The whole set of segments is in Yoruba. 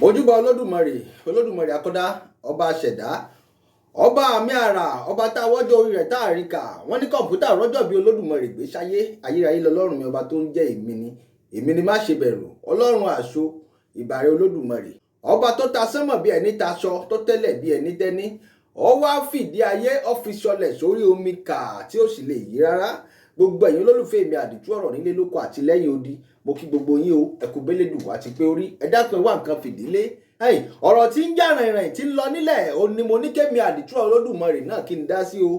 Ojúbà olódùmarè akọ́dá ọba àṣẹ̀dá ọba àmì àrà ọba tá a wọ́jọ́ orí rẹ̀ tá a rí kà wọ́n ní kọ̀ǹpútà rọ́jọ́ bí olódùmarè gbé sáyé ayérayé lọ́lọ́run mi ọba tó ń jẹ́ èmi ni má ṣe bẹ̀rù ọlọ́run àṣọ ìbàrẹ̀ olódùmarè ọba tó ta sánmọ̀ bí ẹni taṣọ tó tẹ́lẹ̀ bí ẹni tẹ́ní ó wá fìdí ayé ó fi sọlẹ̀ sórí omi kà tí ó sì lè yí rárá gbogbo ẹ̀yin olólùfẹ́ mi àdìtú ọ̀rọ̀ nílé lóko àti lẹ́yìn odi mo kí gbogbo yín o ẹkú bẹ́lẹ́dùn wá ti pé orí ẹ dákun ẹ wá nǹkan fìdílé ọ̀rọ̀ tí ń jà rìnrìn tí ń lọ nílẹ̀ ó ní mo ní kémi àdìtú olódùmarè náà kí n dá sí o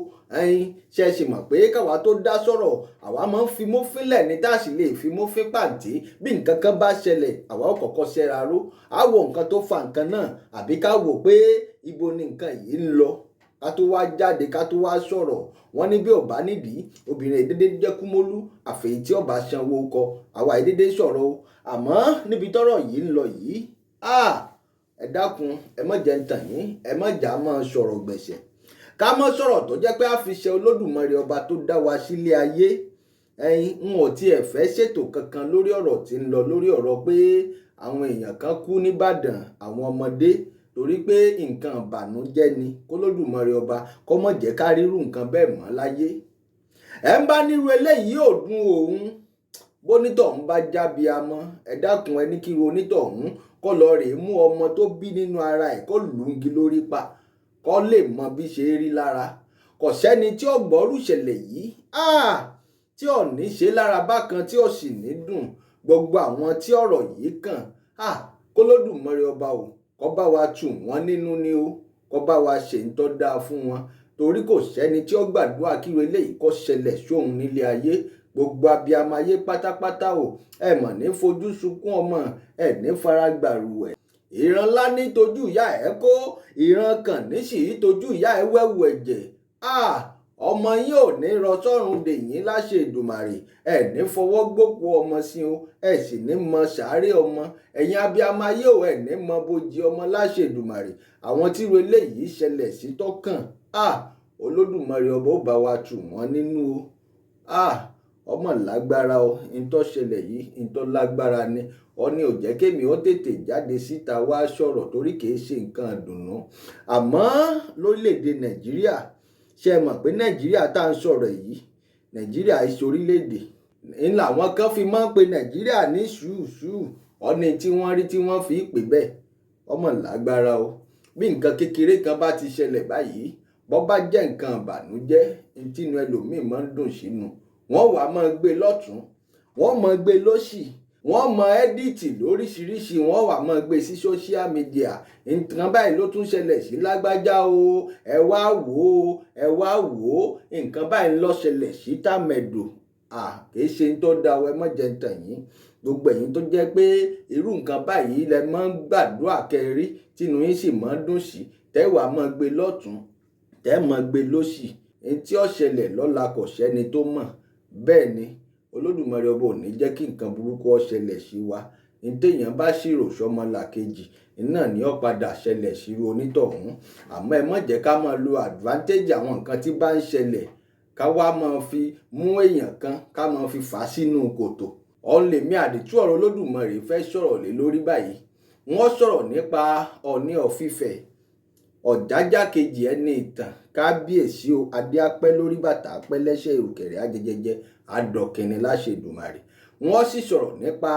ṣe ṣe mọ̀ pé káwa tó dá sọ̀rọ̀ àwa máa ń fi mófin lẹ̀ ní tá a sì lè fi mófin pàǹtí bí nǹkan kan bá ṣẹlẹ̀ àwa ó kọ́kọ́ ṣẹ́ra ró á wo nǹkan tó fa nǹkan náà àbí ká wò pé ibo ni nǹkan yìí ń lọ ká tó wá jáde ká tó wá sọ̀rọ̀ wọ́n ní bí ò bá nídìí obìnrin èdèdè jẹ́ kúmólú àfẹ̀yí tí ọba sanwó kọ àwa èdèdè sọ̀rọ̀ o àmọ́ níbi tọ́rọ̀ yìí ń lọ yìí ẹ dákun ẹ má jẹ́ ń tàn yín ẹ má jà máa sọ̀rọ̀ gbẹ̀sẹ̀ ká mọ́ sọ̀rọ̀ tó jẹ́ pé a fi ṣe olódùmarè ọba tó dá wa sílé ayé n ò tiẹ̀ fẹ́ ṣètò kankan lórí ọ̀rọ̀ tí ń lọ lórí ọ̀rọ̀ pé àwọn èèyàn kan kú nìbàdàn àwọn ọmọdé torí pé nǹkan ìbànújẹ́ ni kólódùmarè ọba kó má jẹ́ ká rírú nǹkan bẹ́ẹ̀ mọ́ láyé ẹ ń bá nírú eléyìí ò dùn òun bónítọ̀hún bá jábí amọ́ ẹ dákun ẹni kí ru onítọ̀hún kó lọ rèé mú ọmọ tó bí nínú ara ẹ̀ kó lùúngi lórí pa kó lè mọ bí ṣe rí lára kò sẹ́ni tí ó gbọ́rú ìṣẹ̀lẹ̀ yìí tí ò ní ṣe lára bákan tí ò sì ní dùn gbogbo àwọn tí ọ̀rọ̀ yìí kàn kólódùmarè ọba o kó bá wa tù wọ́n nínú ni o kó bá wa ṣe ń tọ́ dáa fún wọn torí kò sẹ́ni tí ó gbàdúrà kí eléyìí kó ṣẹlẹ̀ sóhun nílé ayé gbogbo abiyamọ ayé pátápátá o ẹ mọ̀ ní fojú sunkún ọmọ ẹ ní faragbàrú ẹ̀ ìran ńlá ní tojú ìyá ẹ kó ìran kàn ní sì í tojú ìyá ẹ wẹ̀wù ẹ̀jẹ̀ ọmọ yín ò ní rọ sọ́run dèyín láṣẹ Èdùmàrè ẹ ní fọwọ́ gbókù ọmọ sí o ẹ sì ní mọ sàárè ọmọ ẹ̀yin abiyamọ ayé ò ẹ ní mọ bójì ọmọ láṣẹ Èdùmàrè àwọn tí ro eléyìí ṣẹlẹ̀ sí tọ́kàn olódùmarè ọba ó bá wa tù wọ́n nínú o ọmọ lágbára o ntọ́ ṣẹlẹ̀ yìí ntọ́ lágbára ni ọ ní ò jẹ́ kémi ó tètè jáde síta wá sọ̀rọ̀ torí kìí ṣe nǹkan àdùnnú àmọ́ lórílẹ̀‐èdè Nàìjíríà ṣe mọ̀ pé Nàìjíríà tá à ń sọ̀rọ̀ yìí Nàìjíríà iṣẹ́ orílẹ̀‐èdè ńlá àwọn kan fi máa ń pe Nàìjíríà ní ṣùṣù ọ̀nì tí wọ́n rí tí wọ́n fi pè bẹ́ẹ̀ ọmọ lágbára o bí nǹkan kékeré kan bá ti ṣẹlẹ̀ báyìí bọ́ bá jẹ́ nǹkan ìbànújẹ́ tínú ẹlòmíì máa ń dùn sínú wọ́n wàá máa gbé lọ́tún wọ́n máa gbé lósì wọ́n máa ẹ́díìtì lóríṣiríṣi wọ́n wàá máa gbé sí social media nǹkan báyìí ló tún ṣẹlẹ̀ sí lágbájá o ẹ wá wò ó nǹkan báyìí ló ṣẹlẹ̀ sí tàmẹ̀dò kìí ṣe tó da ọ ẹ má jẹ́ ń tàn yín gbogbo ẹ̀yin tó jẹ́ pé irú nǹkan báyìí lẹ máa ń gbàdúrà kẹrí tínú yín sì máa ń dùn sí tẹ́wàá máa gbé lọ́tún tẹ́ máa gbé lósì tí ó ṣẹlẹ̀ lọ́la kò sẹ́ni tó mọ̀ bẹ́ẹ̀ ni olódùmarè ọba ò ní jẹ́ kí nǹkan burúkú ó ṣẹlẹ̀ sí wa ní téèyàn bá ṣírò sọmọlàkejì náà ni ó padà ṣẹlẹ̀ sí onítọ̀hún àmọ́ ẹ má jẹ́ ká máa lo advantage àwọn nǹkan tí bá ń ṣẹlẹ̀ ká wá máa fi mú èèyàn kan ká máa fi fà á sínú kòtò ọ̀lẹ́mí àdìtú ọ̀rọ̀ olódùmarè fẹ́ sọ̀rọ̀ lé lórí báyìí wọ́n sọ̀rọ̀ nípa Ọọ̀ni of Ifẹ̀ Ọ̀jájá kejì ẹni ìtàn kábíyèsí o adé apẹ́ lórí bàtà apẹ́ lẹ́sẹ̀ ìrùkẹ̀rẹ̀ ajẹjẹjẹ adọ̀kìnrin láṣẹ Èdùmàrè wọ́n sì sọ̀rọ̀ nípa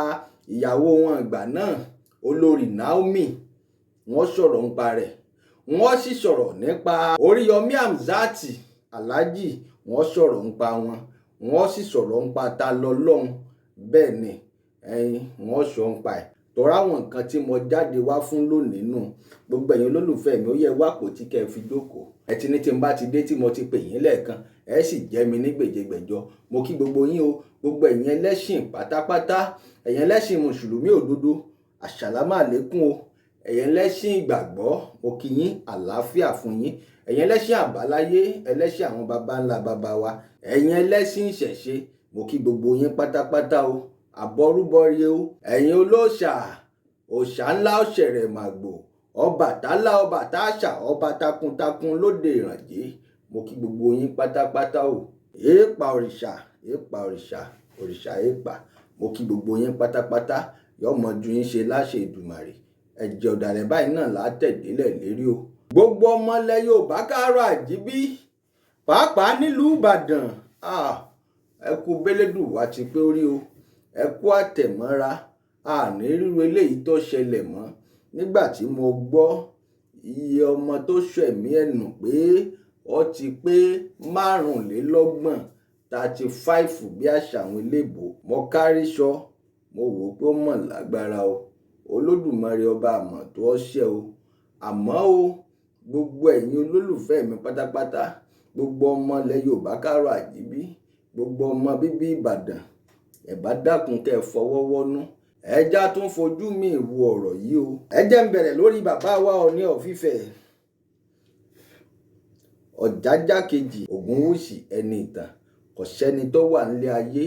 ìyàwó wọn ìgbà náà olórí Naomi wọ́n sọ̀rọ̀ nípa rẹ̀ wọ́n sì sọ̀rọ̀ nípa Oríyọmí Hamzat Alhaji wọ́n sọ̀rọ̀ nípa wọn wọ́n sì sọ̀rọ̀ nípa ta lọ́lọ́run bẹ́ẹ̀ ni wọ́n sọ nípa ẹ̀ tọ́ra àwọn nǹkan tí mo jáde wá fún lónìí nù gbogbo ẹ̀yin olólùfẹ́ mi ó yẹ wá kò tí kẹ́ ẹ fi jókòó ẹ ti ní tí n bá ti dé tí mo ti pè yín lẹ́ẹ̀kan ẹ sì jẹ́ mi ní gbèjègbèjọ mo kí gbogbo yín o gbogbo ẹ̀yin ẹlẹ́sìn pátápátá ẹ̀yin ẹlẹ́sìn mùsùlùmí òdodo àṣàlámù àlékún o ẹ̀yin ẹlẹ́sìn ìgbàgbọ́ mo kí yín àlàáfíà fún yín ẹ̀yin ẹlẹ́sìn àbáláyé ẹlẹ́sìn àwọn baba ńlá baba wa ẹ̀yin ẹlẹ́sìn ìṣẹ̀ṣe mo kí gbogbo yín pátápátá o àbọrúbọyé o ẹ̀yin olóòṣà òòṣà ńlá ọ̀ṣẹ̀rẹ̀ màgbò Ọbàtálá ọba táṣà ọba takuntakun lóde ìrànjẹ mo kí gbogbo yín pátápátá o èèpà òrìṣà òrìṣà èèpà mo kí gbogbo yín pátápátá yọmọ ju yín ṣe láṣẹ Èdùmàrè ẹ̀jẹ̀ ọ̀dàlẹ̀ báyìí náà látẹ̀délẹ̀ lérí o. gbogbo ọmọ ilẹ̀ Yorùbá káàárọ̀ àjíbí pàápàá nílùú Ìbàdàn ẹ kú bẹ́lẹ́dùn wá ti pé orí o, ẹ kú àtẹ̀mọ́ra àní ríru eléyìí tó ṣẹlẹ̀ mọ́ nígbà tí mo gbọ́ iye ọmọ tó ṣẹ̀mí ẹ̀nù pé ó ti pé 25 35 bí àṣà àwọn eléèbó. mo kárí sọ mo wò pé ó mọ̀ lágbára o, Olódùmarè ọba àmọ̀ tó ọṣẹ́ o. àmọ́ o gbogbo ẹ̀yin olólùfẹ́ mi pátápátá, gbogbo ọmọ ilẹ̀ Yorùbá káàárọ̀ àjíbí, gbogbo ọmọ bíbí Ìbàdàn, ẹ bá dákun kẹ́ ẹ fọwọ́ wọ́nú, ẹja tún fojú mi wo ọ̀rọ̀ yìí o. ẹ jẹ́ n bẹ̀rẹ̀ lórí bàbá wa Ọọ̀ni of Ifẹ̀, Ọ̀jájá kejì Ògúnwùsì ẹni ìtàn. kò sẹ́ni tó wà nílé ayé,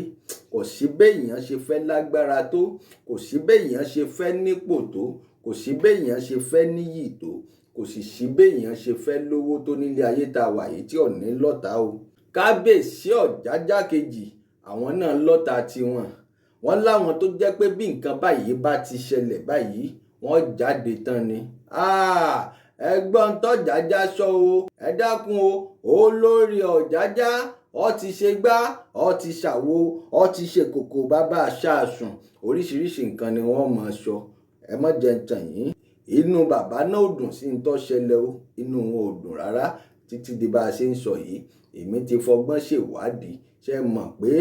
kò sí béèyàn ṣe fẹ́ lágbára tó, kò sí béèyàn ṣe fẹ́ nípò tó, kò sí béèyàn ṣe fẹ́ níyì tó, kò sì sí béèyàn ṣe fẹ́ lówó tó nílé ayé tá a wà yìí tí ò ní lọ́tà o. kábíyèsí Ọ̀jájá kejì àwọn náà lọ́tà tiwọn. wọ́n láwọn tó jẹ́ pé bí nǹkan báyìí bá ti ṣẹlẹ̀ báyìí wọ́n jáde tán ni. ẹgbọ́n tọ́jájá sọ o, ẹ dákun o, olórí Ọ̀jájá ó ti ṣe gbá, ó ti ṣàwo, ó ti ṣe kòkò bàbá aṣáàsùn, oríṣiríṣi nǹkan ni wọ́n máa sọ. ẹ má jẹ́ n tàn yín, inú bàbá náà ò dùn sí n tó ṣẹlẹ̀ o, inú wọn ò dùn rárá títí di bá a ṣe ń sọ yìí. èmi ti fọgbọ́n ṣèwádìí, ṣe mọ̀ pé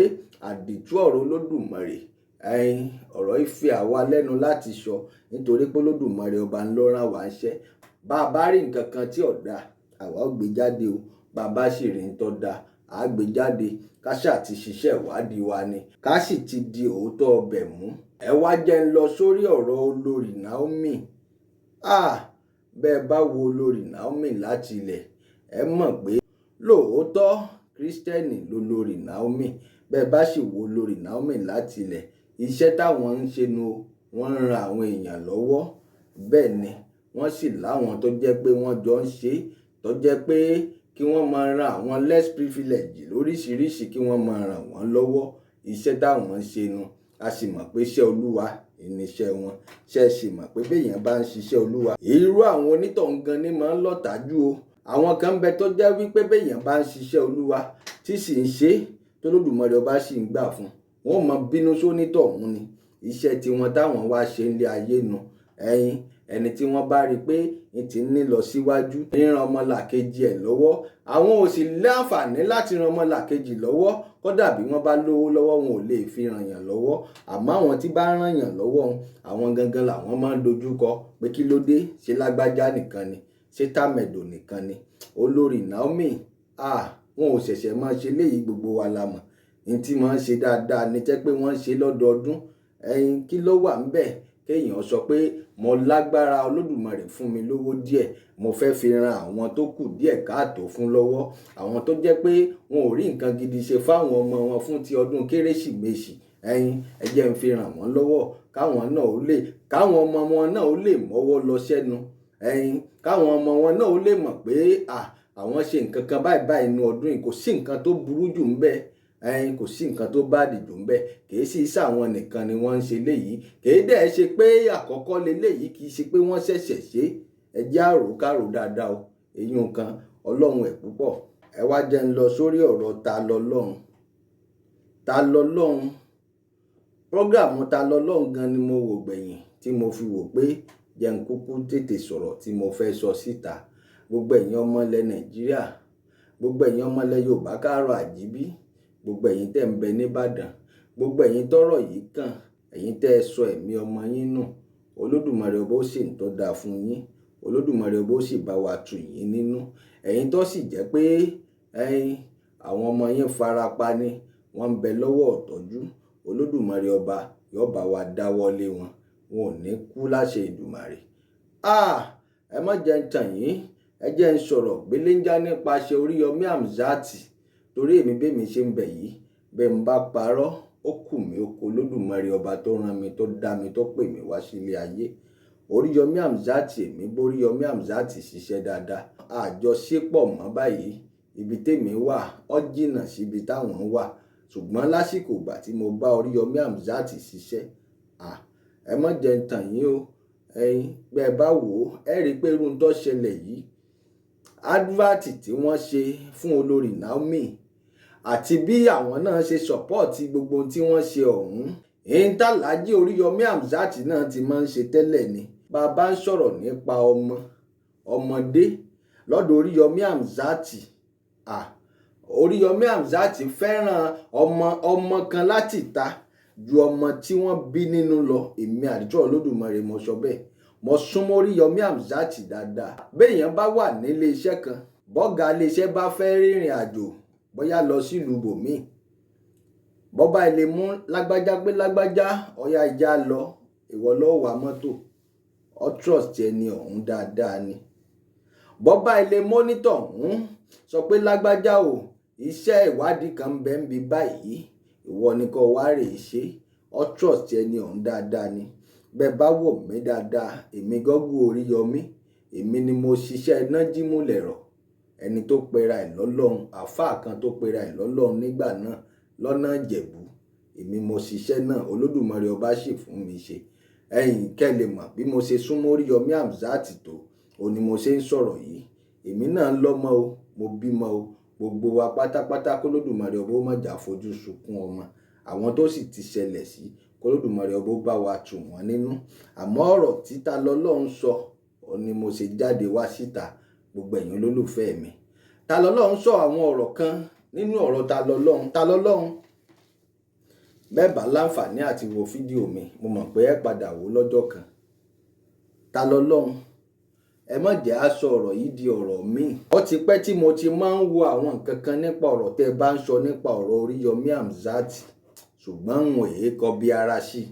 àdìtú ọ̀rọ̀ Olódùmarè ọ̀rọ̀ ìfẹ́ àwa lẹ́nu láti sọ, nítorí pé Olódùmarè ọba ń lọ rán wa ṣẹ́. bá a bá rí nǹkan kan tí ò dáa àwa ó gbé jáde o, bá a bá sì rí n tó dáa àá gbé jáde, ká ṣáà ti ṣiṣẹ́ ìwádìí wa ni, ká sì ti di òótọ́ ọbẹ̀ mú. ẹ wá jẹ́ ń lọ sórí ọ̀rọ̀ olórí Naomi. bẹ́ẹ̀ bá wo olórí Naomi láti ilẹ̀ ẹ mọ̀ pé lóòótọ́ Kristẹni lolórí Naomi. bẹ́ẹ̀ bá sì wo olórí Naomi láti ilẹ̀, iṣẹ́ táwọn ń ṣe nu, wọ́n ń ran àwọn èèyàn lọ́wọ́. bẹ́ẹ̀ ni wọ́n sì láwọn tó jẹ́ pé wọ́n jọ ń ṣe, tó jẹ́ pé kí wọ́n máa ran àwọn less privilege lóríṣiríṣi, kí wọ́n máa ràn wọ́n lọ́wọ́. iṣẹ́ táwọn ń ṣe nu, a sì mọ̀ pé iṣẹ́ Olúwa ìníṣẹ́ wọn. ṣe sì mọ̀ pé béèyàn bá ń ṣiṣẹ́ Olúwa, irú àwọn onítọ̀hún gan ni máa ń lọ́tàjú o. àwọn kan bẹ tó jẹ́ wípé béèyàn bá ń ṣiṣẹ́ Olúwa tí sì ń ṣe tó Olódùmarè ọba sì ń gbà fún, wọn ò mọ bínú sónítọ̀hún ni. iṣẹ́ tiwọn táwọn wá ṣe ń lé ayé nu. ẹni tí wọ́n bá rí i pé ń ti ní lọ síwájú, ń ran ọmọlàkejì ẹ̀ lọ́wọ́, àwọn ò sì láǹfààní láti ran ọmọlàkejì lọ́wọ́. kódà bí wọ́n bá lówó lọ́wọ́ wọn ò lè fi ràn yàn lọ́wọ́. àmọ́ àwọn tí bá ràn yàn lọ́wọ́ àwọn gangan làwọn máa ń dojúkọ pé kí ló dé, ṣe lágbájá nìkan ni, ṣé tàmẹ̀dò nìkan ni. olórí Naomi wọn ò ṣẹ̀ṣẹ̀ máa ṣe léyìí, gbogbo wa la mọ̀. ní tí máa ń ṣe dáadáa ní jẹ́ pé wọ́n ń ṣe lọ́dọọdún. kí ló wà ń bẹ̀ kéèyàn sọ pé mo lágbára, Olódùmarè fún mi lówó díẹ̀, mo fẹ́ fi ran àwọn tó kù díẹ̀ káàtó fún lọ́wọ́, àwọn tó jẹ́ pé wọn ò rí nǹkan gidi ṣe fáwọn ọmọ wọn fún ti ọdún Kérésìmesì. ẹ jẹ́ n fi ràn wọ́n lọ́wọ́, káwọn ọmọ wọn náà ó lè mọ́wọ́ lọ sẹ́nu. káwọn ọmọ wọn náà ó lè mọ̀ pé àwọn ṣe nǹkan kan báyìí inú ọdún yìí, kò sí nǹkan tó burú jù ń bẹ, kò sí nǹkan tó bá dìjù ń bẹ. kìí sì sáwọn nìkan ni wọ́n ń ṣe léyìí, kìí dẹ̀ ṣe pé àkọ́kọ́ leléyìí, kìí ṣe pé wọ́n ṣẹ̀ṣẹ̀ ṣe. ẹ jẹ́ àròkárò dáadáa o, èyí nǹkan Ọlọ́run ẹ̀ púpọ̀. ẹ wá jẹ́ ń lọ sórí ọ̀rọ̀ ta lọ́lọ́run. ta lọ́lọ́run, prógrámù ta lọ́lọ́run gan ni mo wò gbẹ̀yìn, tí mo fi wò pé jẹ́ n kúkú tètè sọ̀rọ̀ tí mo fẹ́ sọ síta. gbogbo ẹ̀yin ọmọ ilẹ̀ Nàìjíríà, gbogbo ẹ̀yin ọmọ ilẹ̀ Yorùbá káàárọ̀ àjíbí, gbogbo ẹ̀yin tẹ́ ń bẹ nìbàdàn, gbogbo ẹ̀yin tọ́rọ̀ yìí kàn, ẹ̀yin tẹ́ ẹ sọ ẹ̀mí ọmọ yín nù, Olódùmarè ọba ó sì ń tọ́ da fún yín, Olódùmarè ọba ó sì bá wa tù yín nínú. ẹ̀yin tó sì jẹ́ pé àwọn ọmọ yín farapa ni, wọ́n ń bẹ lọ́wọ́ ìtọ́jú, Olódùmarè ọba yóò bá wa dáwọ́lé wọn, wọn ò ní kú láṣẹ Èdùmàrè. ẹ má jẹ́ ń tàn yín, ẹ jẹ́ ń sọ̀rọ̀ gbéléńjà nípasẹ̀ Oríyọmí Hamzat, torí èmi bẹ́mi ṣe ń bẹ̀ yìí, bẹ́ẹ̀ ń bá parọ́ ó kù mí ó kó Olódùmarè ọba tó rán mi, tó dá mi, tó pè mí wá sílé ayé. Oríyọmí Hamzat, èmi bóríyọmí Hamzat ṣiṣẹ́ dáadáa. àjọṣepọ̀ mọ́ báyìí, ibi tèmi wà ó jìnnà síbi táwọn wà, ṣùgbọ́n lásìkò ìgbà tí mo bá Oríyọmí Hamzat ṣiṣẹ́, ẹ má jẹ́ ń tàn yín o, bẹ́ẹ̀ bá wò ó ẹ rí i pé irú tó ṣẹlẹ̀ yìí advert tí wọ́n ṣe fún olórí Naomi àti bí àwọn náà ṣe sọ́pọ́ọ̀tì gbogbo ohun tí wọ́n ṣe ọ̀hún Alhaji Oríyọmí Hamzat náà ti máa ń ṣe tẹ́lẹ̀ ni. Bàbá ń sọ̀rọ̀ nípa ọmọdé lọ́dọ̀ Oríyọmí Hamzat. Oríyọmí Hamzat fẹ́ràn ọmọ kan láti ta ju ọmọ tí wọ́n bí nínú lọ. Èmi àdìtúrọ̀ Olódùmarè mo sọ bẹ́ẹ̀. Mo súnmọ́ Oríyọmí Hamzat dáadáa. Béèyàn bá wà nílé iṣẹ́ kan, bọ́gà ilé iṣẹ́ bá fẹ́ rìnrìn àjò bóyá lọ sílùú bòmíì, bọ́bá ilé mú lágbájá pé lágbájá ọ̀yá ìjà lọ, ìwọ ló wà mọ́tò, ọ trust ẹni ọ̀hún dáadáa ni. Bọ́bá ilé mọ́nítọ̀ ọ̀hún sọ pé lágbájá o, iṣẹ́ ìwádìí kan ń bẹ ń bí báyìí, ìwọ ni kó wá rè ṣe, ọ trust ẹni ọ̀hún dáadáa ni. Bẹ́ẹ̀ bá wò mí dáadáa, èmi Gọ́gù Oríyọmí, èmi ni mo ṣiṣẹ́ iná jímúlẹ̀rọ̀, ẹni tó pera ẹ̀ lọ́lọ́run, àfáà kan tó pera ẹ̀ lọ́lọ́run nígbà náà lọ́nà Ìjẹ̀bú. Èmi mo ṣiṣẹ́ náà, Olódùmarè ọba sì fún mi ṣe. Kẹ́ lè mọ̀ bí mo ṣe súnmọ́ Oríyọmí Hamzat tó, òun ni mo ṣe ń sọ̀rọ̀ yìí. Èmi náà lọ́mọ o, mo bímọ o, gbogbo wa pátápátá k'Olódùmarè ọba ó má jà fojú sunkún ọmọ. Àwọn tó sì ti ṣẹlẹ̀ sí k'Olódùmarè ọba ó bá wa tù wọ́n nínú. Àmọ́ ọ̀rọ̀ tí ta lọ́lọ́run sọ, òun ni mo ṣe jáde wá síta gbogbo ẹ̀yin olólùfẹ́ mi. Ta lọ́lọ́run sọ àwọn ọ̀rọ̀ kan nínú ọ̀rọ̀ ta lọ́lọ́run. Bẹ́ẹ̀ bá láǹfààní àti wo fídíò mi, mo mọ̀ pé ẹ padà wò lọ́jọ́ kan. Ta lọ́lọ́run? Ẹ má jẹ́ á sọ ọ̀rọ̀ yìí di ọ̀rọ̀ míì. Ó ti pẹ́ tí mo ti máa ń wo àwọn nǹkan kan nípa ọ̀rọ̀ tẹ́ ẹ bá ń sọ nípa ọ̀rọ̀ Oríyọmí Hamzat, ṣùgbọ́n n ò kọ bí ara sí.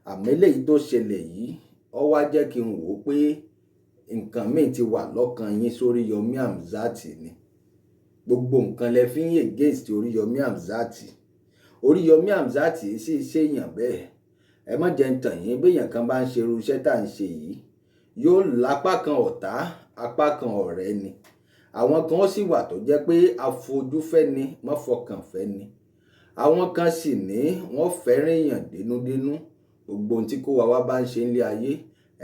Àmọ́ eléyìí tó ṣẹlẹ̀ yìí, ó wá jẹ́ kí n wò ó pé nǹkan míì ti wà lọ́kàn yín sórí Oríyọmí Hamzat ni. Gbogbo nǹkan lẹ fi ń against Oríyọmí Hamzat. Oríyọmí Hamzat sì ṣèyàn bẹ́ẹ̀. Ẹ má jẹ́ ń tàn yín, béèyàn kan bá ń ṣe irú iṣẹ́ tá à ń ṣe yìí, yóò lápá kan ọ̀tá, apá kan ọ̀rẹ́ ni. Àwọn kan sì wà tó jẹ́ pé afojúfẹ́ ni, mọ́fọkànfẹ́ ni. Àwọn kan sì ní wọ́n fẹ́ràn èèyàn dénúdénú. Gbogbo ohun tí kó wa bá ń ṣe nílé ayé,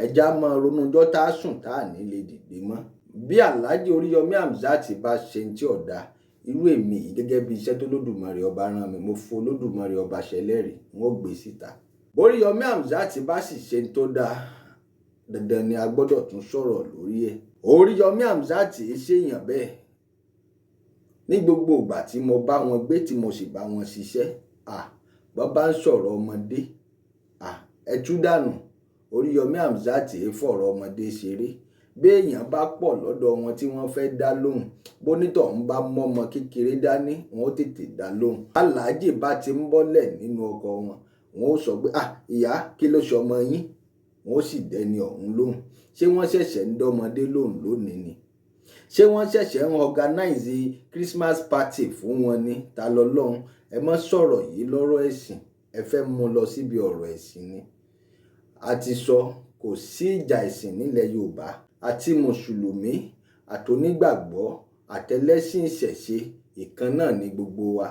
ẹja máa ronú ọjọ́ tá a sùn tá à ní lè dìde mọ́. Bí Alhaji Oríyọmí Hamzat bá ṣe ń tí ọ̀dà, irú èmi yìí gẹ́gẹ́ bí iṣẹ́ tó Olódùmarè ọba rán mi, mo fún Olódùmarè ọba ṣẹlẹ́rìí, wọ́n gbé síta. Oríyọmí Hamzat bá sì ṣe ń tó dáa, dandan ni a gbọ́dọ̀ tún sọ̀rọ̀ lórí ẹ̀. Oríyọmí Hamzat ṣèyàn bẹ́ẹ̀. Ní gbogbo ìgbà tí mo bá wọn gbé tí mo sì bá wọn ṣiṣẹ́, bọ́ bá ń sọ̀rọ̀ ọmọdé, ẹ tú dànù. Oríyọmí Hamzat fọ̀rọ̀ ọmọdé ṣeré. Béèyàn bá pọ̀ lọ́dọ̀ wọn tí wọ́n fẹ́ dá lóhùn, bónítọ̀ ń bá mọ́mọ kékeré dání, wọn ó tètè dá lóhùn. Aláàjì bá ti ń bọ́lẹ̀ nínú ọkọ̀ wọn ó sọ pé ìyá kí ló ṣọmọ yín, wọn ó sì dẹni ọ̀hún lóhùn. Ṣé wọ́n ṣẹ̀ṣẹ̀ ń dọ́mọdé lóhùn lónìí ni? Ṣé wọ́n ṣẹ̀ṣẹ̀ ń organize Christmas party fún wọn ni? Ta lọ́lọ́run? Ẹ má sọ̀rọ̀ yìí lọ́rọ̀ ẹ̀sìn, ẹ fẹ́ mú lọ síbi ọ̀rọ̀ ẹ̀sìn ni. A ti sọ kò sí ìjà ẹ̀sìn nílẹ̀ Yorùbá, àti mùsùlùmí àtònígbàgbọ́ àtẹlẹ́sìn ìṣẹ̀ṣe ìkan náà ni gbogbo wa.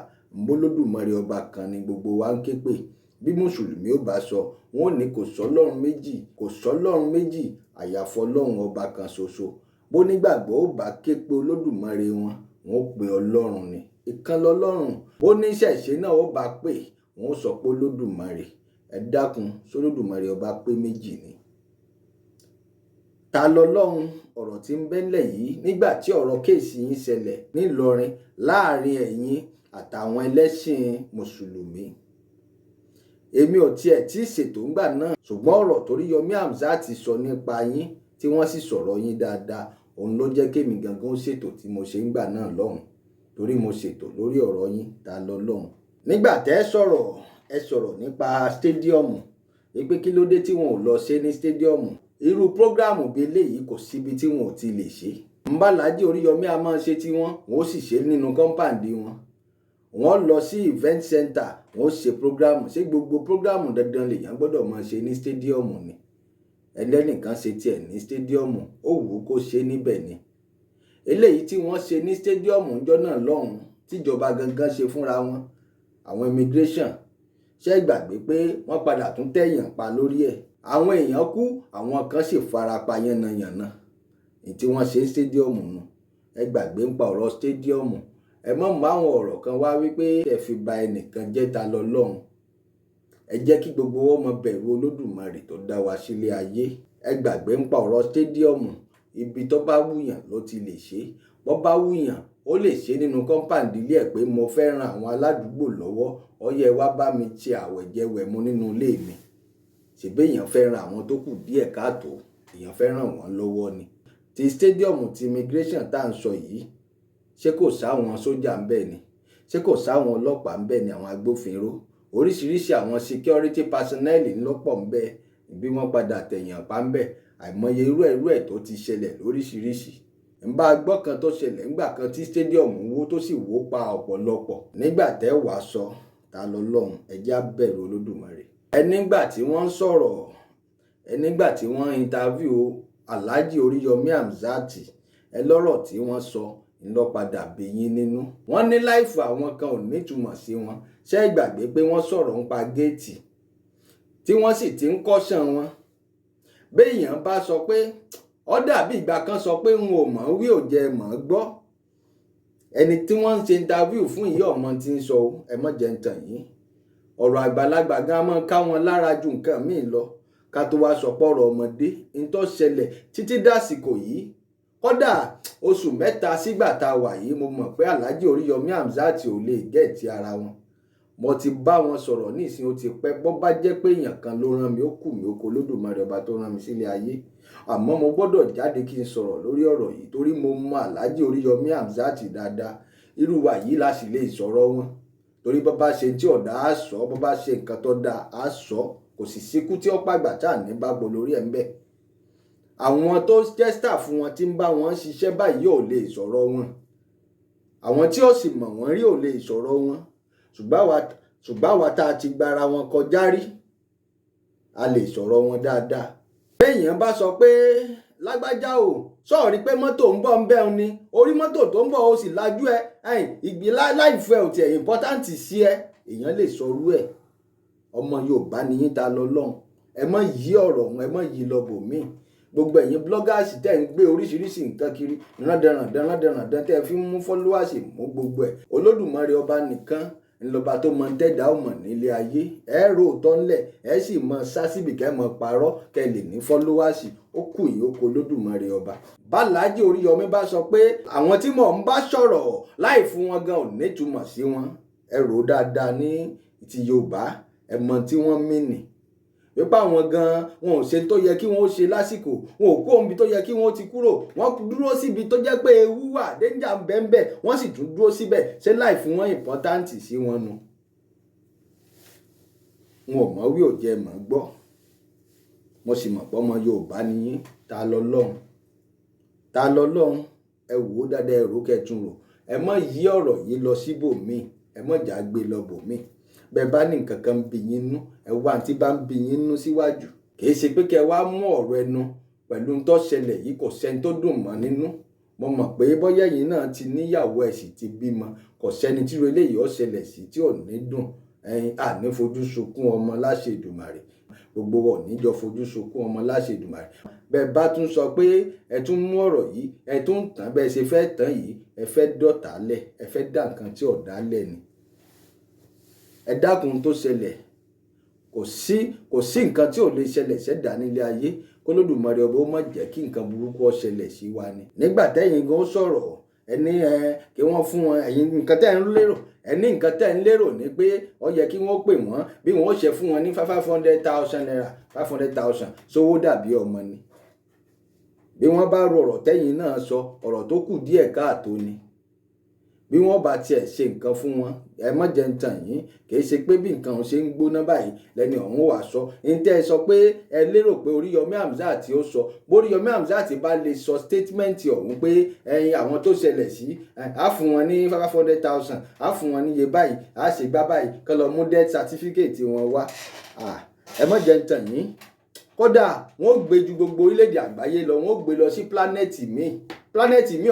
Olódùmarè ọba kan ni gbogbo wa ń ké pè. Bí mùsùlùmí ò bá sọ, wọn ò ní kò sọ́lọ́run méjì àyàfọ́ Ọlọ́run ọba kan ṣoṣo. Bó nígbàgbọ́ ò bá ké pe Olódùmarè wọn ó pe Ọlọ́run ni, ìkan lọ́lọ́run. Bó ní ìṣẹ̀ṣe náà ó bá pè, wọn ó sọ pé Olódùmarè. Ẹ dákun, s'Olódùmarè ọba pé méjì ni. Ta lọ́lọ́run? Ọ̀rọ̀ tí ń bẹ́lẹ̀ yìí nígbà tí ọ̀rọ̀ kéèsì yín ṣẹlẹ̀ nílọrin láàrin ẹ̀yin àtàwọn ẹlẹ́sìn mùsùlùmí. Èmi ò tiẹ̀ tí ì ṣètò ńgbà náà, ṣùgbọ́n ọ̀rọ̀ t'Oríyọmí Hamzat sọ nípa yín tí wọ́n sì sọ̀rọ̀ yín dáadáa, òun ló jẹ́ kémi gangan ó ṣètò tí mo ṣe ńgbà náà lọ́hùn, torí mo ṣètò lórí ọ̀rọ̀ yín. Ta lọ́lọ́run? Nígbà tẹ́ ẹ sọ̀rọ̀ nípa stadiumu, pé kí ló dé tí wọn ò lọ ṣe ní stadiumu. Irú prógráàmù bíi eléyìí kò síbi tí wọn ò ti lè ṣe. Alhaji Oríyọmí a máa ṣe tí wọn ó sì ṣe nínú kọ́ńpáàndì wọn. Wọ́n lọ sí event center, wọ́n ṣe prógráàmù. Ṣé gbogbo prógráàmù dandan lèèyàn gbọ́dọ̀ máa ṣe ní stadiumu ni? Ẹlẹ́nìkan ṣe tiẹ̀ ní stadiumu, ó wù ú kó ṣe níbẹ̀ ni. Eléyìí tí wọ́n ṣe ní stadiumu ńjọ́ náà lọ́hùn-ún, tíjọba gangan ṣe fúnra wọn, àwọn immigration, ṣé gbàgbé pé wọ́n padà tún tẹ̀yàn pa lórí ẹ̀. àwọn èèyàn kú, àwọn kan sì farapa yánnayànna tí wọ́n ṣe stadium nù. Ẹ gbàgbé ń pa ọ̀rọ̀ stadium, ẹ mọ̀ mọ́ àwọn ọ̀rọ̀ kan wá wípé ẹ fi ba ẹnìkan jẹ́ ta lọ́lọ́run. Ẹ jẹ́ kí gbogbo wọn mọ bẹ̀rù Olódùmarè tó dá wa sílé ayé. Ẹ gbàgbé ń pa ọ̀rọ̀ stadium, ibi tó bá wùyàn ló ti lè ṣe. Bó bá wùyàn ó lè ṣe nínú compound ilé ẹ̀ pé mo fẹ́ ran àwọn aládùúgbò lọ́wọ́, ó yẹ wá bá mi ṣe àwẹ̀jẹwẹ̀mu nínú ilé mi. Ṣèbí èèyàn fẹ́ ran àwọn tó kù díẹ̀ káàtó, èèyàn fẹ́ ràn wọ́n lọ́wọ́ ni. Ti stadium ti immigration tá à ń sọ yìí, ṣé kò sáwọn sójà ń bẹ̀ ni? Ṣé kò sáwọn ọlọ́pàá ń bẹ̀ ni, àwọn agbófinró? Oríṣiríṣi àwọn security personnel ńlọ́pọ̀ ń bẹ̀, bí wọ́n padà tẹ̀yàn pa ń bẹ̀. Àìmọye irú ẹ̀ tó ti ṣẹlẹ̀ lóríṣiríṣi. ń bá gbọ́ kan tó ṣẹlẹ̀ ńgbà kan tí stadium wó tó sì wó pa ọ̀pọ̀lọpọ̀. Nígbà tẹ́ wàá sọ ta lọ́lọ́run, ẹ jẹ́ á bẹ̀rù Olódùmarè. Nígbà tí wọ́n ń sọ̀rọ̀, nígbà tí wọ́n interview Alhaji Oríyọmí Hamzat, lọ́rọ̀ tí wọ́n sọ ńlọ padà bí yín nínú. Wọ́n ní láìfù àwọn kan ò nítumọ̀ sí wọn. Ṣé ẹ gbàgbé pé wọ́n sọ̀rọ̀ nípa géètì tí wọ́n sì ti ń kọ́ṣàn wọn. Béèyàn bá sọ pé ó dàbí ìgbà kan sọ pé n ò mọ̀ wí ò jẹ́ mọ̀ gbọ́. Ẹni tí wọ́n ń ṣe interview fún ìyá ọmọ tí ń sọ, ẹ mọ̀ jẹ́ ń tàn yín. Ọ̀rọ̀ àgbàlagbà gan máa ń ká wọn lára ju nǹkan míì lọ. Ká tó wá sọ pọ̀rọ̀ ọmọdé ń tó ṣẹlẹ̀ títí dásìkò yìí. Kódà oṣù mẹ́ta sígbà tá a wà yìí, mo mọ̀ pé Alhaji Oríyọmí Hamzat ò lè gẹ̀ẹ́tì ara wọn. Mo ti bá wọn sọ̀rọ̀ nísìnyí ó ti pẹ́. Bó bá jẹ́ pé èèyàn kan ló rán mi, ó kù mí ó kó Olódùmarè ọba tó rán mi sílé ayé. Àmọ́ mo gbọ́dọ̀ jáde kí n sọ̀rọ̀ lórí ọ̀rọ̀ yìí torí mo mọ Alhaji Oríyọmí Hamzat dáadáa. Irú wa yìí la sì lè sọ̀rọ̀ wọn. Torí bó bá ṣe tí ọ̀dà á sọ, bó bá ṣe nǹkan tó dáa á sọ. Kò sì síkú tí ó pàgbà tá à ní bá gbọ́ lórí ẹ̀ ń bẹ̀. Àwọn tó jẹ́ staff wọn tí ń bá wọn ṣiṣẹ́ báyìí ò lè sọ̀rọ̀ wọn. Àwọn tí ó sì mọ̀ wọ́n rí ò lè sọ̀rọ̀ wọn. Ṣùgbọ́n àwa tá a ti gbara wọn kọjá rí, a lè sọ̀rọ̀ wọn dáadáa. Béèyàn bá sọ pé lágbájá o, sọ̀rí pé mọ́tò ń bọ̀ ń bẹ́ ọ ni, orí mọ́tò tó ń bọ̀ ó sì lajú ìgbì láìfẹ́ ò tiẹ̀ important sí ẹ, èèyàn lè sọrú ẹ̀. Ọmọ Yorùbá ni yín ta lọ́lọ́run. Ẹ mọ̀ yí ọ̀rọ̀ wọn, ẹ mọ̀ yí lọ bòmíì. Gbogbo ẹ̀yin bloggers tẹ́ ń gbé oríṣiríṣi nǹkan kiri, rándanràndan tẹ́ fi ń mú followers mú gbogbo ẹ̀. Olódùmarè ọba nìkan ńlọba tó mọ tẹ́dá ò mọ̀ nílé ayé. Ẹ rò tọ́ ńlẹ̀, ẹ sì mọ sásìbì kẹ́ mọ parọ́ kẹ́ lè ní followers. Ó kù yìí ó kó Olódùmarè ọba. Bálàájì Oríyọmí bá sọ pé àwọn tí mò ń bá sọ̀rọ̀ láì fún wọn gan ò nítumọ̀ sí wọn. Ẹ rò dáadáa ní ti Yorùbá, ẹ mọ tí wọ́n mìnì. Wípé àwọn gan wọn ò ṣe tó yẹ kí wọ́n ó ṣe lásìkò, wọn ò kó omi tó yẹ kí wọ́n ti kúrò, wọ́n dúró síbi tó jẹ́ pé ewu wà, danger ń bẹ ńbẹ̀, wọ́n sì tún dúró síbẹ̀. Ṣé láì fún wọn important sí wọn nu? Wọn ò mọ̀ wí ò jẹ́ mọ̀ gbọ́. Mo sì mọ̀ pé ọmọ Yorùbá ni yín. Ta lọ́lọ́run? Ta lọ́lọ́run? Ẹ wò ó dáadáa, ẹ rò kẹ́tùn rò. Ẹ mọ̀ yí ọ̀rọ̀ yìí lọ síbòmíì, ẹ mọ̀ jà gbé lọ bòmíì. Bẹ́ẹ̀ bá ní nǹkan kan ń bi yín nú, ẹ wá tí bá ń bi yín nú síwájú. Kì í ṣe pé kẹ́ wá mú ọ̀rọ̀ ẹnu pẹ̀lú ń tó ṣẹlẹ̀ yìí, kò sẹ́ni tó dùn mọ́ nínú. Mo mọ̀ pé bóyá ẹ̀yin náà ti níyàwó ẹ̀ sì ti bímọ, kò sẹ́ni tí irú eléyìí ó ṣẹlẹ̀ sí tí ò ní dùn. Àní fojú sunkún ọmọ láṣẹ Èdùmàrè. Gbogbo wa ò ní jọ fojú sunkún ọmọ láṣẹ Èdùmàrè. Bẹ́ẹ̀ bá tún sọ pé ẹ tún mú ọ̀rọ̀ yìí, ẹ tún tàn bẹ́ẹ̀ ṣe fẹ́ tàn yìí, ẹ fẹ́ dọ̀tálẹ̀, ẹ fẹ́ dá nǹkan tí ò dálẹ̀ ni. Ẹ dákun tó ṣẹlẹ̀, kò sí nǹkan tí ò lè ṣẹlẹ̀ ṣẹ̀dá nílé ayé. K'Olódùmarè ọba ó má jẹ́ kí nǹkan burúkú ó ṣẹlẹ̀ sí wa ni. Nígbà tẹ́yin gan sọ̀rọ̀, ẹni kí wọ́n fún wọn ẹ̀yin nǹkan tẹ́ ń lérò, ẹni nǹkan tẹ́ ń lérò ni pé ó yẹ kí wọ́n pè wọ́n bí wọ́n ṣe fún wọn ní 500,000 naira, 500,000 sówó dàbí ọmọ ni. Bí wọ́n bá ro ọ̀rọ̀ tẹ́yin náà sọ, ọ̀rọ̀ tó kù díẹ̀ káàtó ni. Bí wọ́n bá tiẹ̀ ṣe nǹkan fún wọn, ẹ má jẹ́ ń tàn yín. Kì í ṣe pé bí nǹkan ṣe ń gbóná báyìí lẹ́ni ọ̀hún wà sọ. Ntẹ́ ẹ sọ pé ẹ lérò pé Oríyọmí Hamzat ó sọ. Bóríyọmí Hamzat bá lè sọ statement ọ̀hún pé àwọn tó ṣẹlẹ̀ sí, á fún wọn ní 500,000, á fún wọn níye báyìí, á ṣe gbá báyìí, kán lọ mú death certificate wọn wá. Ẹ má jẹ́ ń tàn yín. Kódà wọ́n gbé ju gbogbo orílẹ̀-èdè àgbáyé lọ, wọ́n gbé lọ sí planeti míì. Planeti míì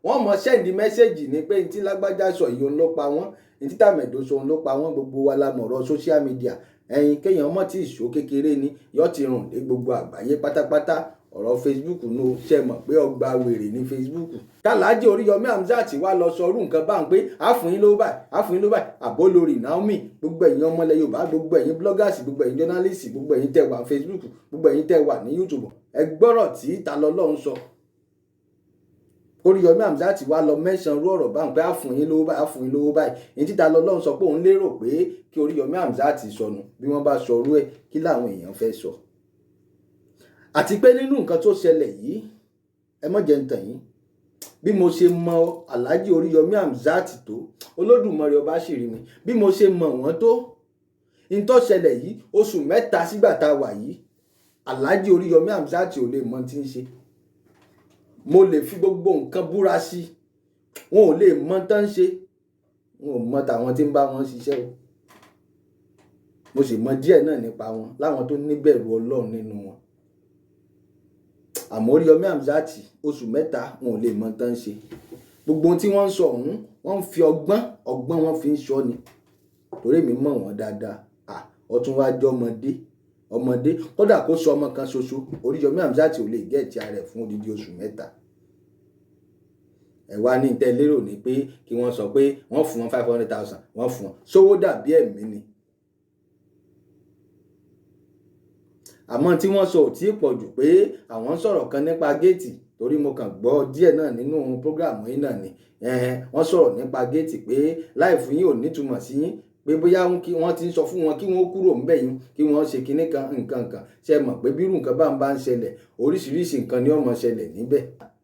wọ́n mọ send message ní pé ntí lágbájá sọ yìí òun ló pa wọ́n, ntí tàmẹ̀dò sọ òun ló pa wọ́n. Gbogbo wa la mọ̀rọ̀ social media. ẹyin kéèyàn mọ̀ tí ìṣó kékeré ni yóò ti rùn dé gbogbo àgbáyé pátápátá. Ọ̀rọ̀ Facebook ló ṣe mọ̀ pé ọgbà wèrè ní Facebook. Kálàájì Oríyọmí Hamzat wá lọ sọrú nǹkan bá ń pé àfún yín lówó báyìí, àfún yín lówó báyìí, àbó lórí Naomi, gbogbo ẹ̀yin ọmọlẹ̀ Yorùbá, gbogbo ẹ̀yin bloggers, gbogbo ẹ̀yin journalists, gbogbo ẹ̀yin tẹ́ wà Facebook, gbogbo ẹ̀yin tẹ́ wà ní YouTube, ẹ gbọ́rọ̀ tí ta lọ́lọ́run sọ. Oríyọmí Hamzat wá lọ mẹ́sàn-án rú ọ̀rọ̀ bá ń pé àfún yín lówó báyìí, àfún yín lówó báyìí. Èyí tí ta lọ́lọ́run sọ pé òun lérò pé kí Oríyọmí Hamzat sọnù bí wọ́n bá sọrú ẹ̀ kí làwọn èèyàn fẹ́ sọ. Àti pé nínú nǹkan tó ṣẹlẹ̀ yìí, ẹ má jẹ́ n tàn yín, bí mo ṣe mọ Alhaji Oríyọmí Hamzat tó, Olódùmarè ọba ṣìrí mi, bí mo ṣe mọ̀ wọ́n tó, in tó ṣẹlẹ̀ yìí oṣù mẹ́ta sígbà tá a wà yìí, Alhaji Oríyọmí Hamzat ò lè mọ tí ń ṣe. Mo lè fi gbogbo nǹkan búra sí, wọn ò lè mọ tán ṣe, wọn ò mọ tàwọn tí ń bá wọn ṣiṣẹ́ o. Mo sì mọ díẹ̀ náà nípa wọn, láwọn tó níbẹ̀rù Ọlọ́run nínú wọn. Àmọ́ Oríyọmí Hamzat oṣù mẹ́ta wọn ò lè mọ tán ṣe. Gbogbo ohun tí wọ́n ń sọ ọ̀hún, wọ́n ń fi ọgbọ́n wọn fi ń sọ ni. Torí mi mọ̀ wọ́n dáadáa. Ọtún wá jọ ọmọdé kódà kó sọ ọmọ kan ṣoṣo, Oríyọmí Hamzat ò lè gẹ̀ẹ́tì ara rẹ̀ fún odidi oṣù mẹ́ta. Ẹ wá ní tẹ́ lérò ní pé kí wọ́n sọ pé wọ́n fún wọn 500,000, wọ́n fún wọn sówó dàbí ẹ̀mí ni. Àmọ́ tí wọ́n sọ ò tí ì pọ̀ jù pé àwọn ń sọ̀rọ̀ kan nípa géètì, torí mo kàn gbọ́ díẹ̀ náà nínú prógráàmù yìí náà ni. Wọ́n sọ̀rọ̀ nípa géètì pé láìfù yín ò nítumọ̀ sí yín, pé bóyá wọ́n ti ń sọ fún wọn kí wọ́n kúrò ńbẹ̀ yín, kí wọ́n ṣe kinní kan nǹkan kan. Ṣé mọ̀ pé bírú nǹkan bá ń ṣẹlẹ̀, oríṣiríṣi nǹkan ni ó máa ṣẹlẹ̀ níbẹ̀.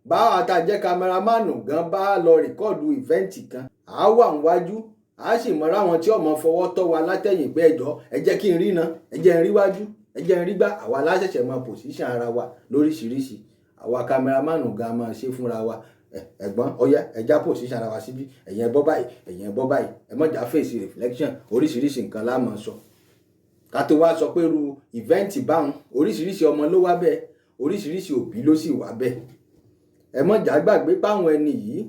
Báwa tá jẹ́ kámẹ́rámánù gan bá lọ rìkọ́ọ̀dù ìfẹ́ǹtì kan, àá wà níwájú, àá sì mọ ráwọn tí ọmọ fọwọ́ tọ́ wa látẹ̀yìn pé ẹjọ́ ẹ jẹ́ kí n rí iná, ẹ jẹ́ n rí wájú, ẹ jẹ́ n rí gbá. Àwa láṣẹ̀ṣẹ̀ mọ pòsíṣàn ara wa lóríṣiríṣi. Àwa kámẹ́rámánù gan máa ṣe fúnra wa. Ẹ̀gbọ́n ọ̀yá ẹja pòsíṣàn ara wa síbí, ẹ̀yin ẹ bọ́ báyìí, ẹ̀yin ẹ bọ́ báyìí, ẹ mọ̀já fèsì reflection, oríṣiríṣi nǹkan la máa sọ. Ká tó wá sọ pé irú ìfẹ́ǹtì báwọn oríṣiríṣi ọmọ ló wá bẹ́ẹ̀, oríṣiríṣi òbí ló sì wá bẹ́ẹ̀. Ẹ mọ̀já gbàgbé páwọn ẹni yìí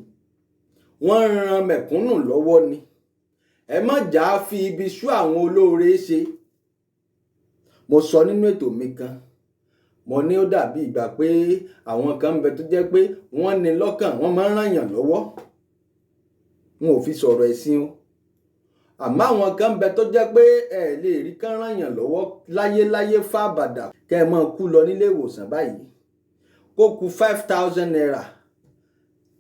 wọ́n ń ran mẹ̀kúnnù lọ́wọ́ ni. Ẹ mọ̀já fi ibi sú àwọn olóore ṣe. Mo sọ nínú ètò mi kan, mo ní ó dàbí ìgbà pé àwọn kan ń bẹ tó jẹ́ pé wọ́n ní lọ́kàn, wọ́n máa ń ràn yàn lọ́wọ́. Wọn ò fi sọ̀rọ̀ ẹ̀sìn o. Àmọ́ àwọn kan ń bẹ tó jẹ́ pé ẹ lè rí kán ràn yàn lọ́wọ́ láyéláyé fábàdà kẹ́ ẹ máa kú lọ nílé ìwòsàn báyìí. Kó ku 5,000 naira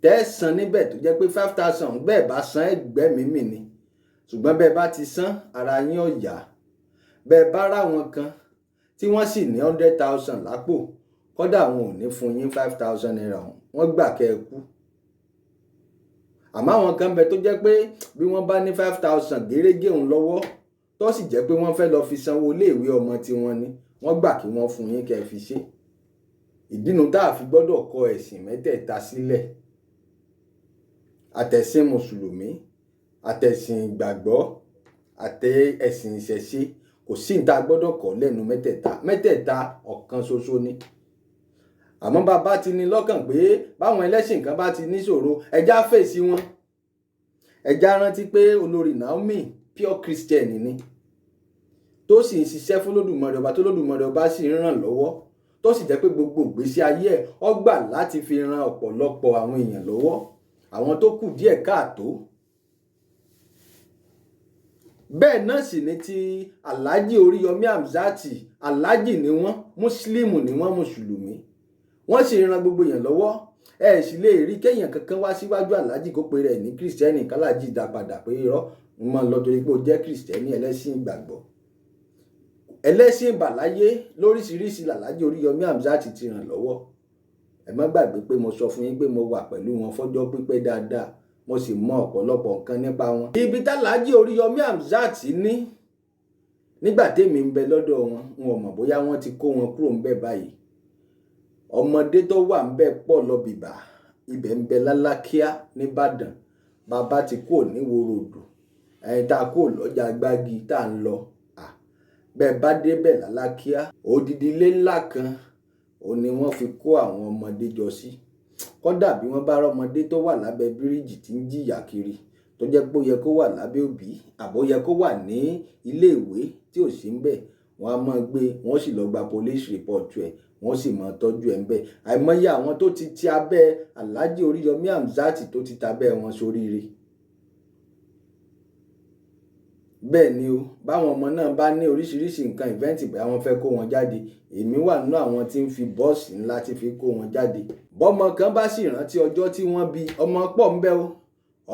tẹ́sán níbẹ̀ tó jẹ́ pé 5,000 bẹ́ẹ̀ bá san ẹgbẹ̀mímì ni. Ṣùgbọ́n bẹ́ẹ̀ bá ti san ara yín ó yá. Bẹ́ẹ̀ bá ráwọn kan tí wọ́n sì ní 100,000 lápò, kódà wọn ò ní fún yín 5,000 naira ọ̀hún, wọ́n gbà kẹ́ ẹ kú. Àmọ́ àwọn kan bẹ tó jẹ́ pé bí wọ́n bá ní 5,000 gérégé òun lọ́wọ́, tó sì jẹ́ pé wọ́n fẹ́ lọ fi sanwó iléèwé ọmọ tiwọn ni, wọ́n gbà kí wọ́n fún yín kẹ́ ẹ fi ṣe. Ìdínú tá a fi gbọ́dọ̀ kọ ẹ̀sìn mẹ́tẹ̀ẹ̀ta sílẹ̀. Àtẹ̀sìn Mùsùlùmí, àtẹ̀sìn ìgbàgbọ́, àtẹ̀sìn ìṣẹ̀ṣe, kò sí ní tá a gbọ́dọ̀ kọ́ lẹ́nu mẹ́tẹ̀ẹ̀ta ọ̀kan ṣoṣo ni. Àmọ́ bàbá ti ní lọ́kàn pé báwọn ẹlẹ́sìn kan bá ti níṣòro, ẹja fèsì wọn. Ẹja rántí pé olórí Naomi pure Christian ni, tó sì ń ṣiṣẹ́ fún Olódùmarè ọba, tó Olódùmarè ọba sì ń ràn lọ́wọ́, tó sì jẹ́ pé gbogbo ìgbésí ayé ẹ̀ ó gbà láti fi ran ọ̀pọ̀lọpọ̀ àwọn èèyàn lọ́wọ́, àwọn tó kù díẹ̀ káàtó. Bẹ́ẹ̀ náà sì ni ti Alhaji Oríyọmí Hamzat, Alhaji ni wọ́n, Mùsùlùmí ni wọ́n, Mùsùlùmí. Wọ́n sì ran gbogbo èèyàn lọ́wọ́. Ẹ sì lè rí kéèyàn kankan wá síwájú Alhaji kó pe rẹ̀ ní Kìrìsìtẹ́nì kálàjì dá padà pé irọ́ ń máa lọ torí pé ó jẹ́ Kìrìsìtẹ́nì ẹlẹ́sìn ìgbàgbọ́. Ẹlẹ́sìn ìbàláyé lóríṣiríṣi Alhaji Oríyọmí Hamzat ti ràn lọ́wọ́. Ẹ má gbàgbé pé mo sọ fún yín pé mo wà pẹ̀lú wọn fọ́jọ́ pípẹ́ dáadáa, mo sì mọ ọ̀pọ̀lọpọ̀ nǹkan nípa wọn. Ibi t'Alhaji Oríyọmí Hamzat ní nígbà tèmi ń bẹ lọ́dọ̀ wọn, n ò mọ̀ bóyá wọ́n ti kó wọn kúrò ń bẹ báyìí. Ọmọdé tó wà ń bẹ pọ̀ lọ bìbà, ibẹ̀ ń bẹ l'Alákíá nìbàdàn. Bàbá ti kó ní Ìwòròdù, ẹ̀yin tá a kó lọ́jà Gbági tá a ń lọ. Bẹ́ẹ̀ bá débẹ̀ l'Alákíá, odidi ilé ńlá kan ó ní wọ́n fi kó àwọn ọmọdé jọ sí. Kódà bí wọ́n bá rọ́mọdé tó wà lábẹ́ bíríìjì tí ń jìyà kiri, tó jẹ́ pé ó yẹ kó wà lábẹ́ òbí àbó yẹ kó wà ní iléèwé tí ò sí ń bẹ̀, wọ́n á máa gbé wọ́n sì lọ gba police report ẹ̀ wọ́n sì máa tọ́jú ẹ̀ ń bẹ̀. Àìmọye àwọn tó ti abẹ́ Alhaji Oríyọmí Hamzat tó ti tabẹ́ wọn soríire. Bẹ́ẹ̀ ni o, báwọn ọmọ náà bá ní oríṣiríṣi nǹkan ìfẹ́ǹtì pé àwọn fẹ́ kó wọn jáde, èmi wà nínú àwọn tí ń fi bọ́ọ̀sì ńlá ti fi kó wọn jáde. Bọ́mọ kan bá sì rántí ọjọ́ tí wọ́n bí, ọmọ pọ̀ ń bẹ o,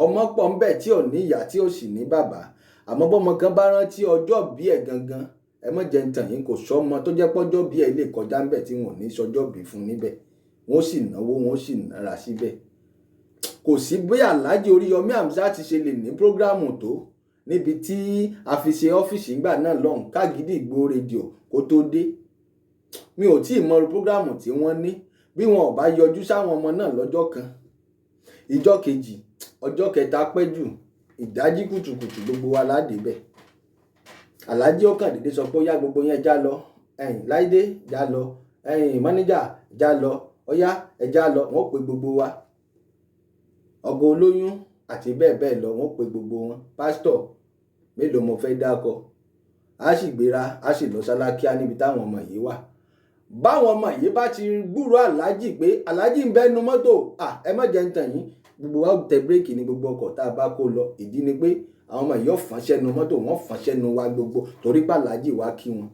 ọmọ pọ̀ ń bẹ tí ò ní ìyá tí ò sì ní bàbá. Àmọ́ bọ́mọ kan bá rántí ọjọ́ bí ẹ̀ gangan, ẹ má jẹ́ ń tàn yín, kò sọ́mọ tó jẹ́ pọ́jọ́ bí ẹ̀ lè kọjá ńbẹ̀ tí wọn ò ní sọjọ́ bí fún níbẹ̀. Wọ́n sì náwó, wọ́n sì nára síbẹ̀. Kò sí bí Alhaji Oríyọmí Hamzat ṣe lè ní prógráàmù tó níbi tí a fi ṣe ọ́fíìsì ńgbà náà lọ́hùn Kágídígbò rédíò kó tó dé. Mi ò tí ì mọ prógráàmù tí wọ́n ní bí wọn ò bá yọjú sáwọn ọmọ náà lọ́jọ́ kan, ìjọ́ kejì, ọjọ́ kẹta pẹ́ jù, ìdájí kùtùkùtù gbogbo wa láde bẹ̀. Alhaji ó kàn dédé sọ pé ó yá gbogbo yẹn já lọ, Láìdé já lọ, mánéjà já lọ, ó yá ẹ já lọ, wọ́n pe gbogbo wa. Ọgọ olóyún àti bẹ́ẹ̀ bẹ́ẹ̀ lọ, wọ́n pe gbogbo wọn. Pásítọ̀ mélòó mo fẹ́ dákọ, a sì gbéra a sì lọ Sálákíá níbi táwọn ọmọ yìí wà. Báwọn ọmọ yìí bá ti gbúrò Alhaji pé Alhaji ń bẹ́nu mọ́tò, ẹ má jẹ́ ń tàn yín, gbogbo wa tẹ bírèkì ní gbogbo ọkọ̀ tá a bá kó lọ. Ìdí ni pé àwọn ọmọ yìí fọ́n sẹ́nu mọ́tò, wọ́n fọ́n sẹ́nu wa gbogbo torí pé Alhaji wá kí wọn.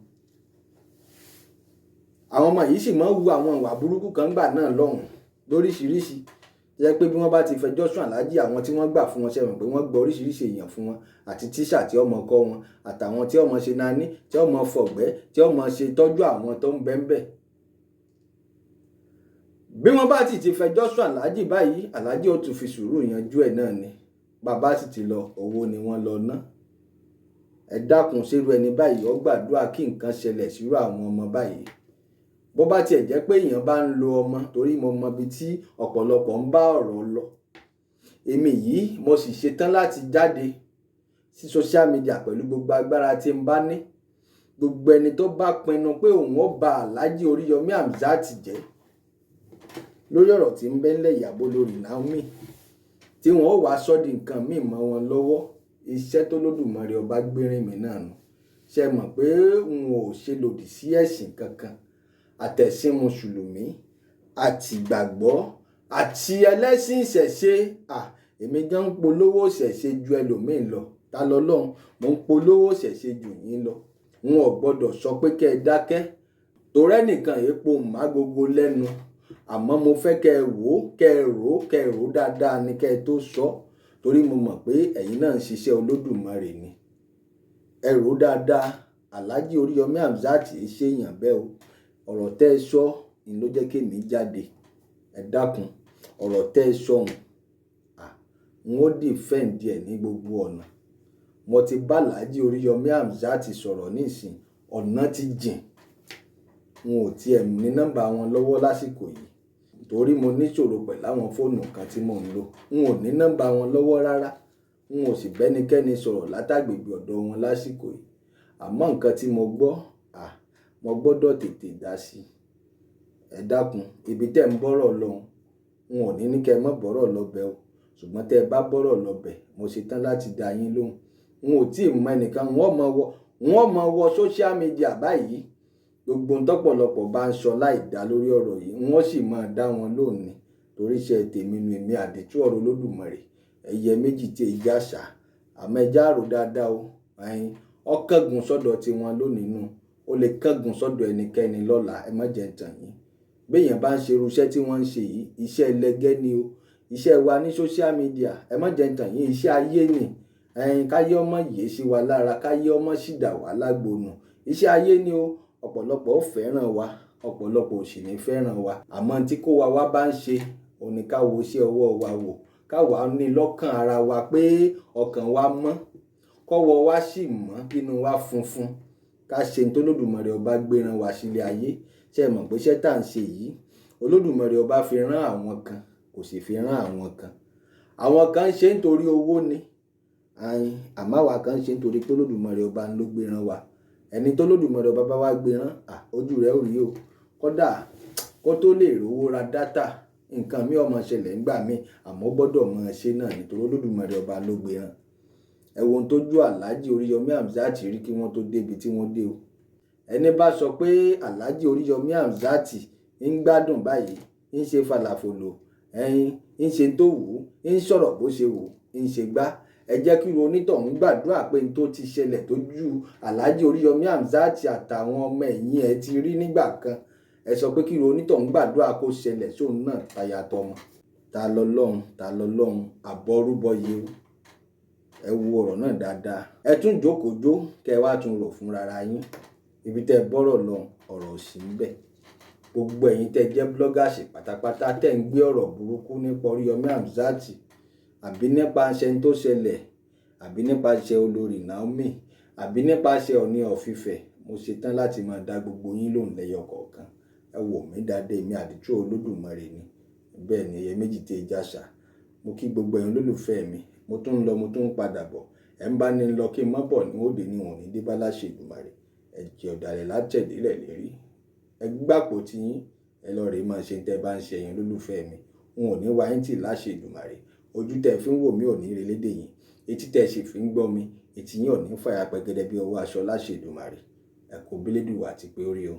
Àwọn ọmọ yìí sì máa ń wu àwọn ìwà burúkú kan gbà náà lọ́hùn lóríṣiríṣi. Jẹ́ pé bí wọ́n bá ti fẹjọ́ sùn Alhaji, àwọn tí wọ́n gbà fún wọn ṣẹ̀wọ̀n pé wọ́n gba oríṣiríṣi èèyàn fún wọn, àti tíṣà tí ọmọ kọ́ wọn, àtàwọn tí ọmọ ṣe nání, tí ọmọ fọ̀gbẹ́, tí ọmọ ṣe tọ́jú àwọn tó ń bẹ́ńbẹ́. Bí wọ́n bá ti fẹjọ́ sùn Alhaji báyìí, Alhaji ó tún fi sùúrù yanjú ẹ̀ náà ni. Bàbá sì ti lọ, owó ni wọ́n lọ ná. Ẹ dákun, ṣerú ẹni báyìí ó gbàdúrà kí nǹkan ṣẹlẹ̀ sírú àwọn ọmọ báyìí. Bó bá tiẹ̀ jẹ́ pé èèyàn bá ń lo ọmọ, torí mo mọ ibi tí ọ̀pọ̀lọpọ̀ ń bá ọ̀rọ̀ lọ. Èmi yìí mo sì ṣetán láti jáde sí social media pẹ̀lú gbogbo agbára tí n bá ní. Gbogbo ẹni tó bá pinnu pé òun ó ba Alhaji Oríyọmí Hamzat jẹ́ lórí ọ̀rọ̀ tí ń bẹ ńlẹ̀ Ìyábọ̀ lórí Naomi, tí wọ́n ó wá sọ́ di nǹkan míì mọ́ wọn lọ́wọ́, iṣẹ́ tó Olódùmarè ọba gbérin mi náà nù. Ṣé mọ̀ pé n ò ṣe lòdì sí ẹ̀sìn kankan, àtẹ̀sìn mùsùlùmí àti ìgbàgbọ́ àti ẹlẹ́sìn ìṣẹ̀ṣe. Èmi gan ń polówó ìṣẹ̀ṣe ju ẹlòmíín lọ. Ta lọ́lọ́run, mo ń polówó ìṣẹ̀ṣe jù yín lọ. N ò gbọ́dọ̀ sọ pé kẹ́ ẹ dákẹ́, torí ẹnìkan èèpo má gbogbo lẹ́nu. Àmọ́ mo fẹ́ kẹ́ ẹ wò, kẹ́ ẹ rò dáadáa ni kẹ́ ẹ tó sọ, torí mo mọ̀ pé ẹ̀yin náà ń ṣiṣẹ́ Olódùmarè ni. Ẹ rò dáadáa, Alhaji Oríyọmí Hamzat ṣe èèyàn bẹ́ẹ̀ o. Ọ̀rọ̀ tẹ́ ẹ sọ ni ló jẹ́ kí èmi jáde. Ẹ dákun, ọ̀rọ̀ tẹ́ ẹ sọ n ó defend ẹ̀ ní gbogbo ọ̀nà. Mo ti bá Alhaji Oríyọmí Hamzat sọ̀rọ̀ nísìn, ọ̀nà ti jìn. N ò tiẹ̀ ní nọ́mbà wọn lọ́wọ́ lásìkò yìí, torí mo níṣòro pẹ̀lú àwọn fóònù kan tí mò ń lò. N ò ní nọ́mbà wọn lọ́wọ́ rárá. N ò sì bẹ́nikẹ́ni sọ̀rọ̀ látàgbègbè ọ̀dọ̀ wọn lásìkò yìí. Àmọ́ nǹkan tí mo gbọ́, mo gbọ́dọ̀ tètè dá sí. Ẹ dákun, ibi tẹ́ ń bọ́rọ̀ lọ, n ò ní kẹ́ ẹ má bọ́rọ̀ lọ bẹ̀ o. Ṣùgbọ́n tẹ́ ẹ bá bọ́rọ̀ lọ bẹ̀, mo ṣetán láti dá yín lóhùn. N ò tí ì mọ ẹnìkan, wọ́n mọ wọ social media báyìí. Gbogbo ntọ́pọ̀lọpọ̀ bá ń sọ láì dá lórí ọ̀rọ̀ yìí, wọ́n sì máa dá wọn lóhùn ni. Torí iṣẹ́ tèmi nu èmi àdìtú ọ̀rọ̀ Olódùmarè. Ẹyẹ méjì tí èyí àṣà, àmọ́ ẹ já rò dáadáa o. Ọ̀kángun sọ́dọ̀ tiwọn lónìí nù, ó lè kángun sọ́dọ̀ ẹnikẹ́ni lọ́la, ẹ má jẹ́ ń tàn yín. Béèyàn bá ń ṣe irú iṣẹ́ tí wọ́n ń ṣe yìí, iṣẹ́ ẹlẹgẹ́ ni o. Iṣẹ́ wa ní social media, ẹ má jẹ́ ń tàn yín, iṣẹ́ ayé ni. Káyé ọmọ yìí sí wa lára, káyé ọmọ sì dà wá lágbónú. Iṣẹ́ ayé ni o. Ọ̀pọ̀lọpọ̀ ó fẹ́ràn wa, ọ̀pọ̀lọpọ̀ ò sì ní fẹ́ràn wa. Àmọ́ tí kó wa bá ń ṣe, òní ká wo iṣẹ́ ọwọ́ wa wò. Káwa ní lọ́kàn ara wa pé ọkàn wa mọ́, kọ́wọ́ wa sì mọ́, kínú wa funfun. Ká ṣe ní tó Olódùmarè ọba gbéran wa sílé ayé. Ṣé mọ̀ pé iṣẹ́ tá à ń ṣe yìí, Olódùmarè ọba fi rán àwọn kan, kò sì fi rán àwọn kan. Àwọn kan ń ṣe nítorí owó ni, àmọ́ àwa kan ń ṣe nítorí pé Olódùmarè ọba ló gbéran wa. Ẹni tó Olódùmarè ọba bá wá gbéran, ojú rẹ̀ ò rí o. Kódà kó tó lè rówó ra dátà, nǹkan mi ọmọ ṣẹlẹ̀ ńgbà mi àmọ́ gbọ́dọ̀ mọ̀ ṣe náà nítorí Olódùmarè ọba ló gbé rán. Ẹ wo ohun tójú Alhaji Oríyọmí Hamzat rí kí wọ́n tó débi tí wọ́n dé o. Ẹni bá sọ pé Alhaji Oríyọmí Hamzat ń gbádùn báyìí, ń ṣe falafolo, ń ṣe tó wù ú, ń sọ̀rọ̀ bó ṣe wù ú, ń ṣe gbá, ẹ jẹ́ kí onítọ̀hún gbàdúrà pé n tó ti ṣẹlẹ̀ tójú Alhaji Oríyọmí Hamzat àtàwọn ọmọ ẹ̀yìn ẹ̀ ti rí nígbà kan, ẹ sọ pé kí onítọ̀hún gbàdúrà kó ṣẹlẹ̀ sóun náà tayatọmọ. Ta lọ́lọ́run àbọrúbọyé o. Ẹ wo ọ̀rọ̀ náà dáadáa, ẹ tún jókòó kẹ wá tún rò fún rárá yín. Ibi tẹ́ bọ́rọ̀ lọ ọ̀rọ̀ òsì ń bẹ. Gbogbo ẹ̀yin tẹ́ jẹ́ bloggers pátápátá tẹ́ ń gbé ọ̀rọ̀ burúkú nípa Oríyọmí Hamzat àbí nípasẹ̀ tó ṣẹlẹ̀, àbí nípasẹ̀ olórí Naomi, àbí nípasẹ̀ Ọọ̀ni of Ifẹ̀, mo ṣetán láti máa dá gbogbo yín lóhùn lẹ́yọ kọ̀ọ̀kan. Ẹ wò mí dáadáa, èmi àdìtú Olódùmarè ni. Bẹ́ẹ̀ ni ẹyẹ méjì tí jàṣà. Mo kí gbogbo ẹ̀yin olólùfẹ́ mi, mo tún ń lọ mo tún ń padà bọ̀. Ẹ ń bá ní lọ kí n má bọ̀ ní òde ní wọn ní dé bá láṣẹ Èdùmàrè. Ẹ̀jẹ̀ ọ̀dàlẹ̀ látẹ̀dílẹ̀ lérí. Ẹ gbàpò tí yín, ẹ lọ rèé máa ṣe tẹ́ bá ń ṣe ẹ̀yin olólùfẹ́ mi. N ò ní wá yín tì láṣẹ Èdùmàrè. Ojú tẹ́ fi ń wò mí ò ní relédè yín. Etí tẹ́ sì fi ń gbọ́ mi, etí yín ò ní fàya pẹ́gẹ́dẹ́ bí ọwọ́ aṣọ láṣẹ Èdùmàrè. Ẹ kò bílédùwà àti pé ó rí o.